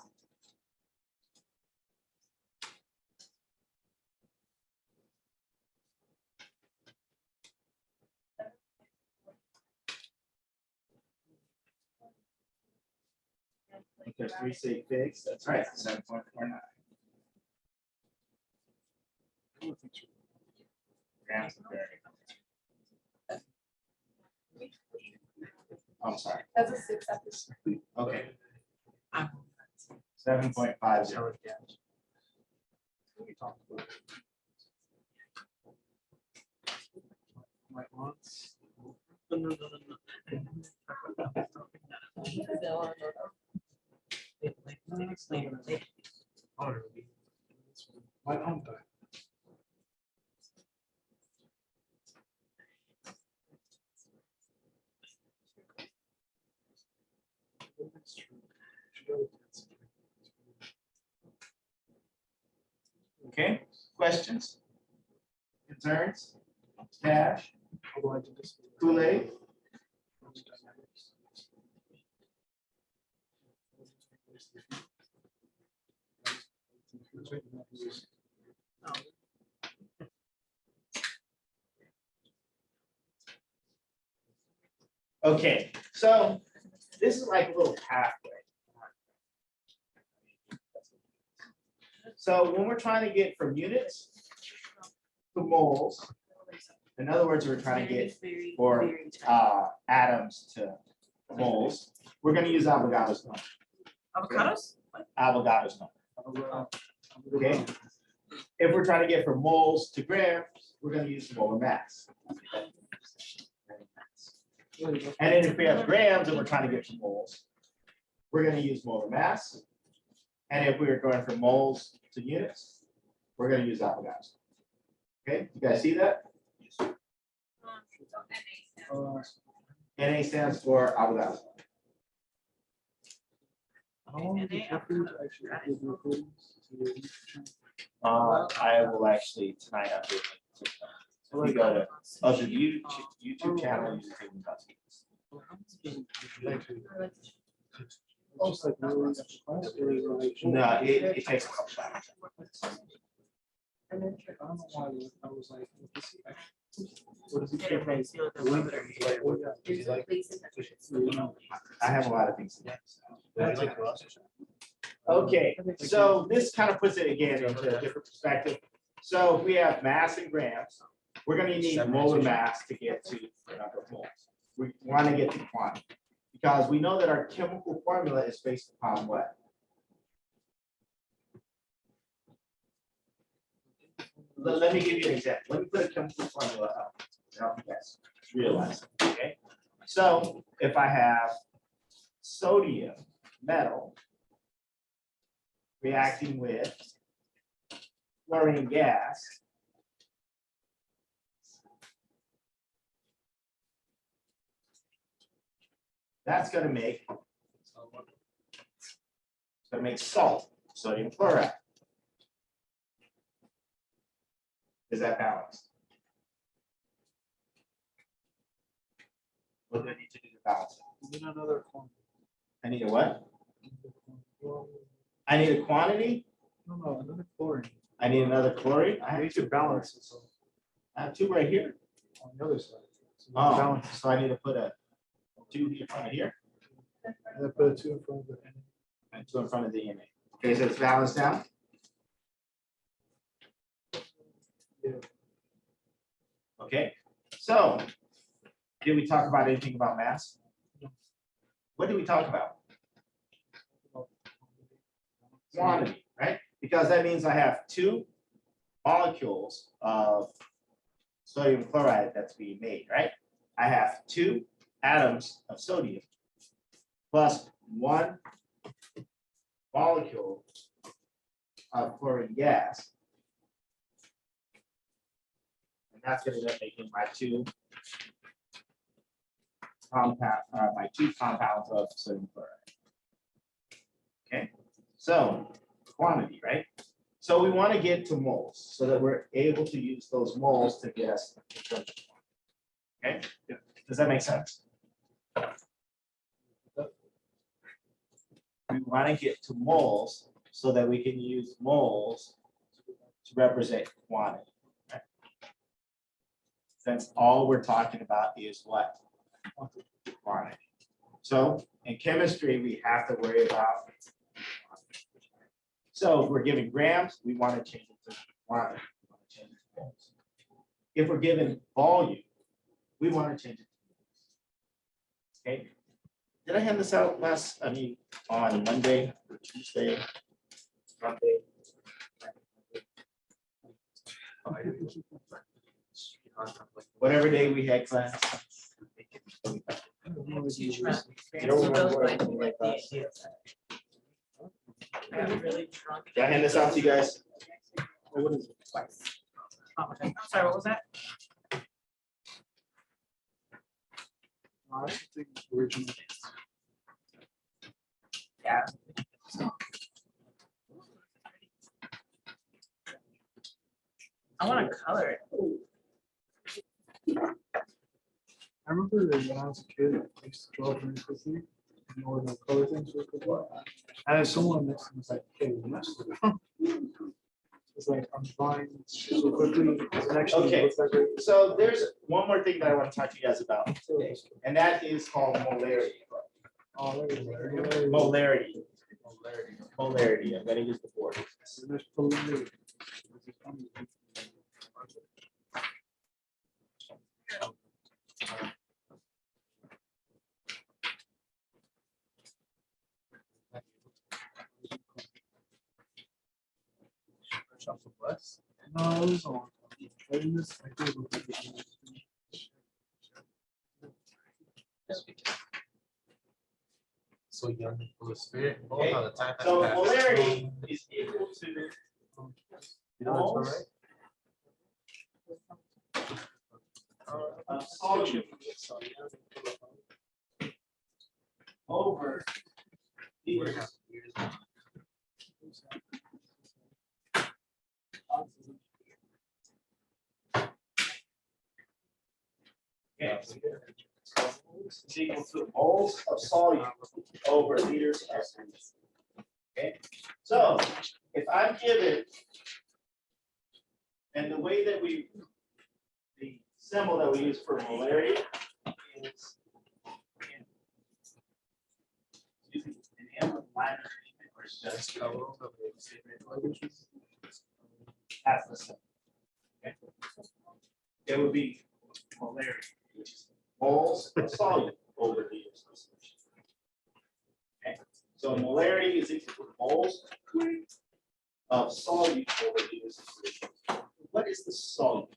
If there's 3 sig figs, that's right, 7.49 grams of barium. I'm sorry. That's a 6 episode. Okay. 7.50. My own time. Okay, questions? Concerns? Cash? Kool-Aid? Okay, so this is like a little pathway. So when we're trying to get from units to moles, in other words, we're trying to get for atoms to moles, we're going to use Avogadro's number. Avocados? Avogadro's number. Okay. If we're trying to get from moles to grams, we're going to use molar mass. And then if we have grams and we're trying to get from moles, we're going to use molar mass. And if we are going from moles to units, we're going to use Avogadro's. Okay, you guys see that? NA stands for aldehyde. How long did Jeffrey actually upload the recordings to the YouTube channel? I will actually tonight update it. So we go to, the YouTube channel, you can take them. Just like really after class, or is it like- No, it takes a couple hours. I don't know why I was like, what does he Get care it, about? see what the weather is. I have a lot of things to do. Okay, so this kind of puts it again into a different perspective. So if we have mass in grams, we're gonna need molar mass to get to the number of moles. We want to get to quantity, because we know that our chemical formula is based upon what? Let me give you an example. Let me put a chemical formula up to help you guys realize it, okay? So if I have sodium metal reacting with chlorine gas, that's going to make salt, sodium chloride. Is that balanced? What do I need to do to balance it? We need another one. I need a what? I need a quantity. No, another chlorine. I need another chlorine. I I have need to balance it, so I have two right here. on the other side. So Oh, balance. so I need to put a two in front of here And then put a 2 in front of the N. and two in front of the NA. Okay, so it's balanced now. Yeah. Okay, so did we talk about anything about mass? What did we talk about? Quantity, right? Because that means I have two molecules of sodium chloride that's being made, right? I have two atoms of sodium plus one molecule of chlorine gas. And that's going to end up making my two compounds of sodium chloride. Okay, so quantity, right? So we want to get to moles so that we're able to use those moles to get us. Okay, does that make sense? We want to get to moles so that we can use moles to represent quantity. Right? Since all we're talking about is what? Quantity. So in chemistry, we have to worry about. So if we're given grams, we want to change it to quantity. We want to change it to moles. If we're given volume, we want to change it to moles. Okay. Did I hand this out on Monday or Tuesday? Monday. Whatever day we had class. Teach math. You don't remember what I Those told you like about the ideas. I'm really drunk. Did I hand this out to you guys? What is it? I'm sorry, what was that? I think it's original. Yeah. I want to color it. I remember that when I was a kid, I used to draw very quickly. You know, the color things were quickly. I had someone next to me was like, hey, you messed it up. It's like, I'm drawing so quickly. It actually Okay. looks like it. So there's one more thing that I want to talk to you guys about today, and that is called molarity. Oh, there you go. Molarity. Molarity. I'm gonna use the board. And there's preliminary. No, it was a long time. I didn't miss- I did look at it. So young and full of spirit. Oh, Okay, how the time has So passed. molarity is equal to You know what's all right? of sodium over liters. Okay. Is equal to moles of solute over liters of solution. Okay, so if I'm given, and the way that the symbol that we use for molarity is using an M with line underneath it, or it's just that's the symbol. Okay. It would be molarity, which is moles of solute over liters of solution. Okay, so molarity is equal to moles of solute over liters of solution. What is the solute?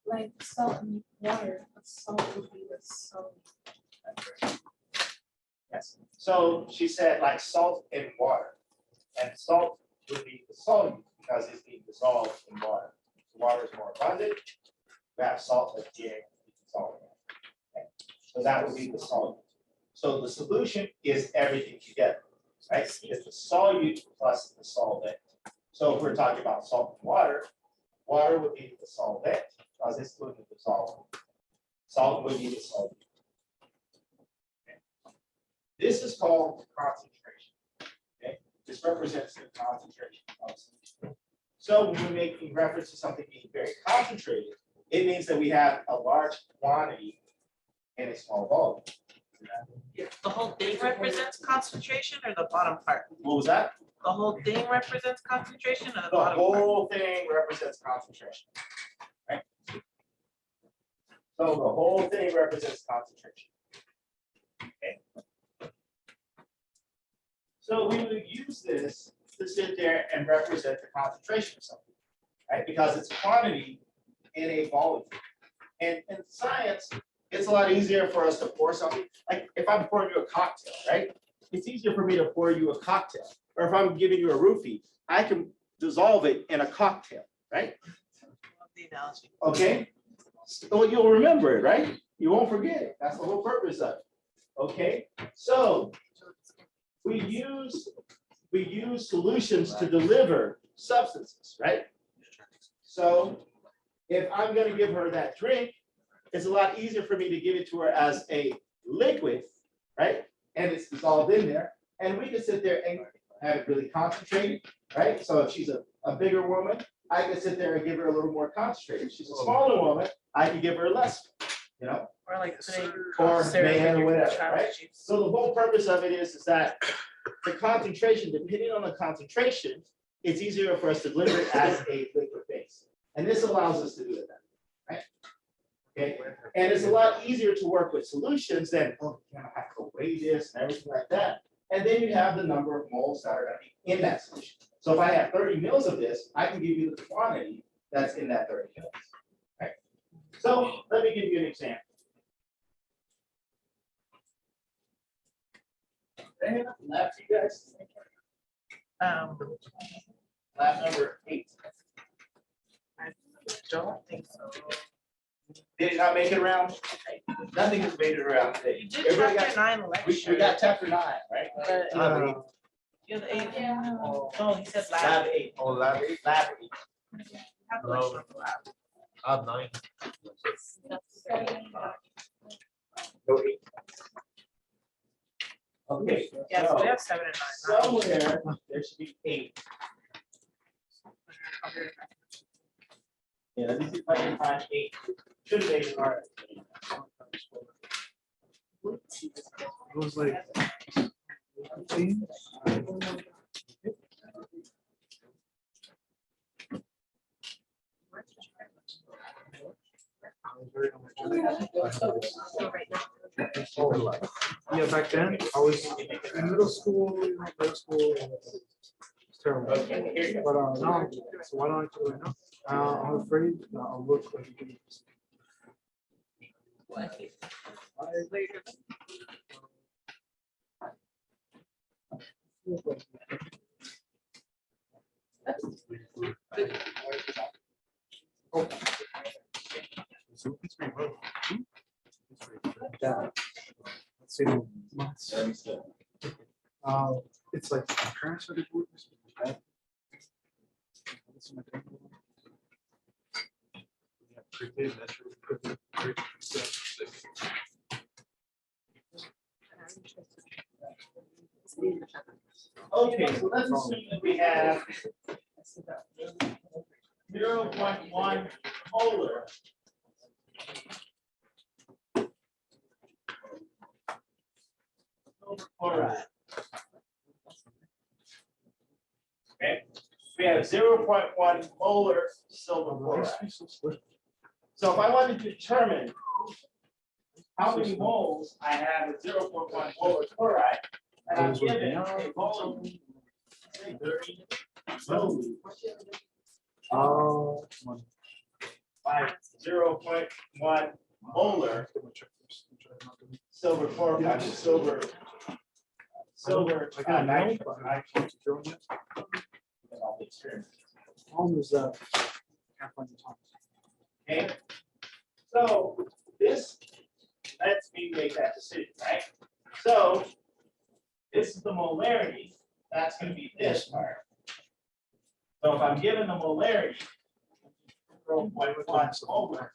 Like salt and water, but salt would be the salt. Yes. So she said like salt and water, and salt would be the solute because it's being dissolved in water. Water is more abundant. We have salt that's being dissolved. Okay. So that would be the solute. So the solution is everything together, right? It's the solute plus the solvent. So if we're talking about salt and water, water would be the solvent because it's going to dissolve. Salt would be the solute. This is called concentration. Okay, this represents the concentration of solution. So when we're making reference to something being very concentrated, it means that we have a large quantity in a small volume. The whole thing represents concentration or the bottom part? What was that? The whole thing represents concentration or the The bottom part? whole thing represents concentration. Right? So the whole thing represents concentration. Okay. So we would use this to sit there and represent the concentration of something, right? Because it's quantity in a volume. And in science, it's a lot easier for us to pour something. Like if I'm pouring you a cocktail, right? It's easier for me to pour you a cocktail. Or if I'm giving you a roofie, I can dissolve it in a cocktail, right? Love the analogy. Okay? So you'll remember it, right? You won't forget it. That's the whole purpose of it. Okay? So we use solutions to deliver substances, right? So if I'm going to give her that drink, it's a lot easier for me to give it to her as a liquid, right? And it's dissolved in there. And we can sit there and have it really concentrated, right? So if she's a bigger woman, I can sit there and give her a little more concentrated. If she's a smaller woman, I can give her less, you know? Or like putting Or syrup in man or your whatever, child right? juice. So the whole purpose of it is that the concentration, depending on the concentration, it's easier for us to deliver it as a liquid base. And this allows us to do that, right? Okay, and it's a lot easier to work with solutions than, oh, I have to weigh this and everything like that. And then you have the number of moles that are going to be in that solution. So if I have 30 mils of this, I can give you the quantity that's in that 30 mils. Right? So let me give you an example. Any lab for you guys? Lab number 8. I don't think so. Did it not make it around? Nothing has made it around today. You did Everybody chapter got- 9 We lecture. got chapter 9, right? But you have 8. Yeah. No, he said Lab lab. 8. Oh, lab 8. Lab 8. Have a lecture on the lab. I have 9. No 8. Okay, Yeah, so we so have 7 and 9. somewhere there should be 8. Yeah, let me see if I can find 8. Should have made it hard. It was like 15. Yeah, back then I was in middle school, middle school. It's terrible. But now, so why don't I do it now? I'm afraid that I'll look like a idiot. So it's pretty low. Yeah. Let's see the months. It's like parents are divorced. Prepaid metro. Okay, so let's assume that we have 0.1 molar silver chloride. Okay, we have 0.1 molar silver chloride. So if I wanted to determine how many moles I have of 0.1 molar chloride, and I'm given a volume, say 30 milliliters Oh. by 0.1 molar silver chloride, silver I got a mail, nitrogen. but I can't throw it. Home is can't find the time. Okay, so this lets me make that decision, right? So this is the molarity, that's gonna be this part. So if I'm given the molarity, 0.1 molar,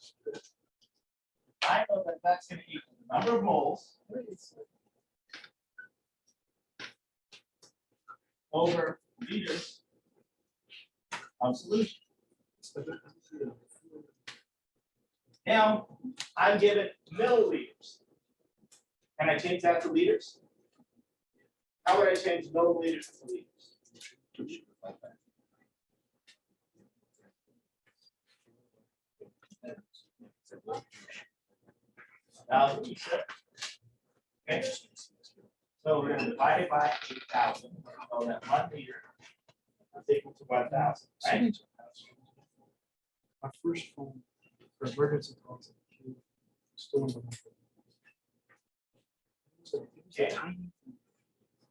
I know that that's gonna equal the number of moles over liters of solution. Now, I'm given milliliters. Can I change that to liters? How would I change milliliters to liters? Now, okay. So we're gonna divide it by 8,000. So that 1 liter is equal to 1,000, right? My first phone for emergency calls. Still in the Okay.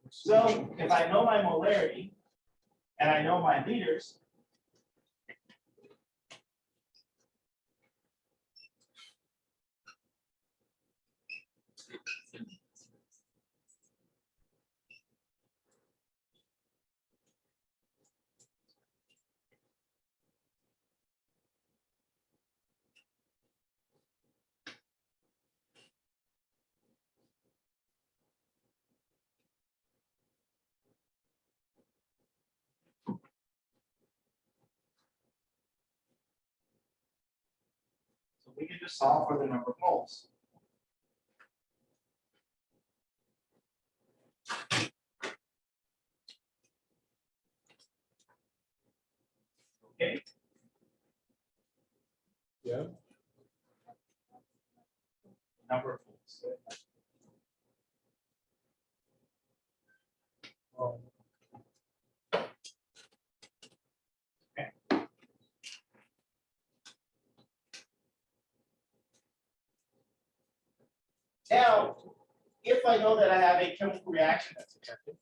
So if I know my molarity and I know my liters, so we can just solve for the number of moles. Okay. Yeah. Number of moles. Now, if I know that I have a chemical reaction that's occurring,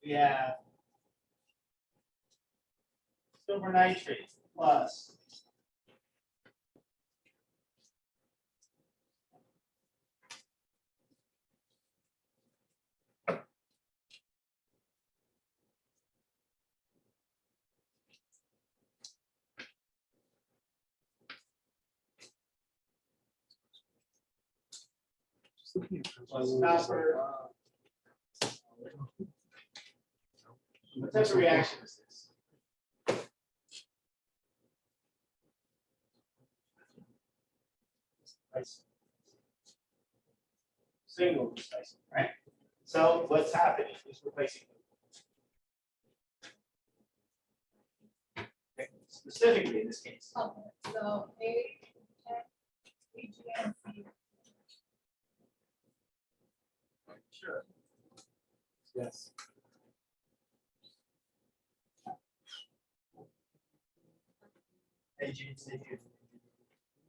we have silver nitrate plus plus copper. What type of reaction is this? Nice. Single displacement, right? So what's happening is replacing. Okay, specifically in this case. Okay, so A, G, and C. Sure. Yes. AG and CU.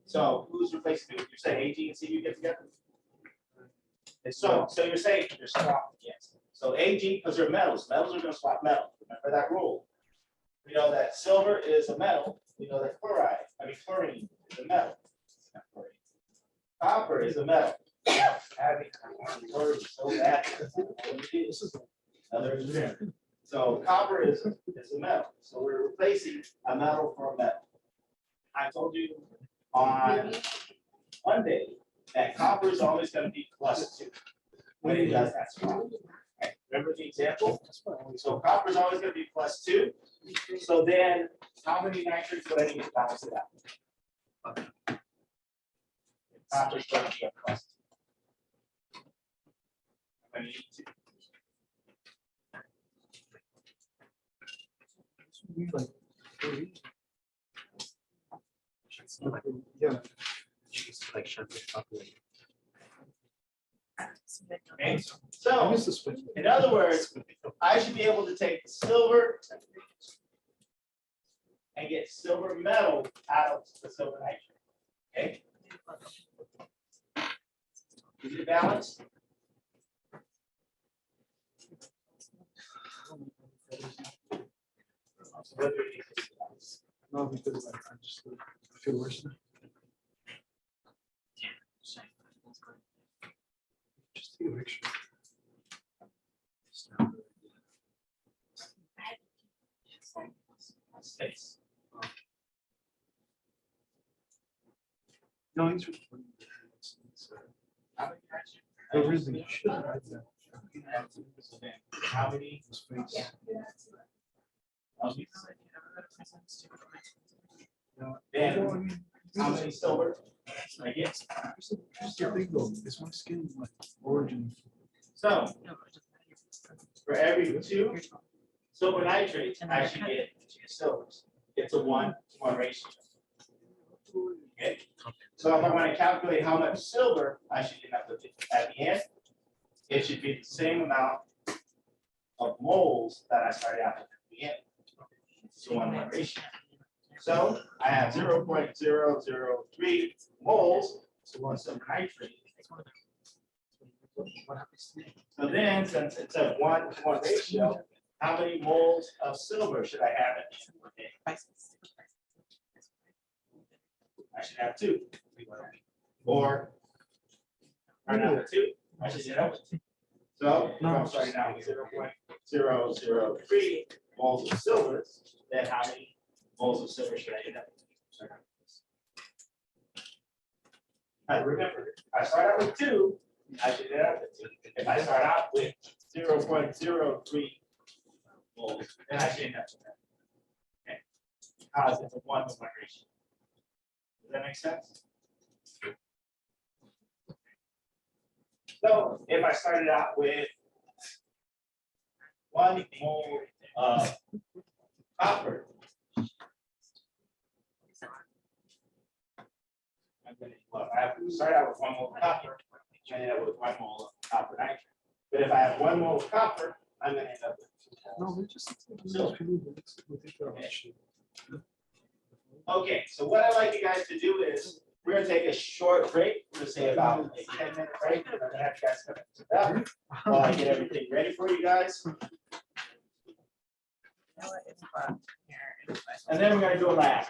So who's replacing who? You're saying AG and CU get together? And so you're saying they're swapped, yes. So AG, because they're metals, metals are gonna swap metals. Remember that rule. We know that silver is a metal. We know that chlorine is a metal. It's not chlorine. Copper is a metal. Having chlorine so bad. This is another experiment. So copper is a metal. So we're replacing a metal for a metal. I told you on Monday that copper is always going to be +2 when it does that swap. Okay, remember the example? So copper is always going to be +2. So then, how many nitrates would I need to balance it out? Copper is going to be a +2. I need to. Yeah. Okay, I so guess the switch. in other words, I should be able to take the silver and get silver metal out of the silver nitrate. Okay? Is it balanced? No, because like, I just I feel worse now. Just take a picture. Space. No, he's recording. How many nitrogen? The reason you should have that. How many? Space. Then how many silver? I guess. Here's the thing though, is my skin like origin? So for every 2 silver nitrates, I should get 2 silvers. It's a 1-to-1 ratio. Okay. So if I want to calculate how much silver I should end up with at the end, it should be the same amount of moles that I started out with at the end. It's a 1-to-1 ratio. So I have 0.003 moles to 1 silver nitrate. So then, since it's a 1-to-1 ratio, how many moles of silver should I have at the end of the day? I should have 2. Or another 2. I should end up with 2. So if I'm starting out with 0.003 moles of silver, then how many moles of silver should I end up with? Remember, if I start out with 2, I should end up with 2. If I start out with 0.03 moles, then I should end up with that. Okay. How is it a 1-to-1 ratio? Does that make sense? So if I started out with 1 mole of copper, I have to start out with 1 mole of copper, and end up with 1 mole of copper nitrate. But if I have 1 mole of copper, I'm going to end up with 2 moles. No, we just we think they're all shit. Okay, so what I'd like you guys to do is we're going to take a short break. We're going to say about a 10-minute break. I'm going to have you guys come and sit down while I get everything ready for you guys. And then we're going to do a lab.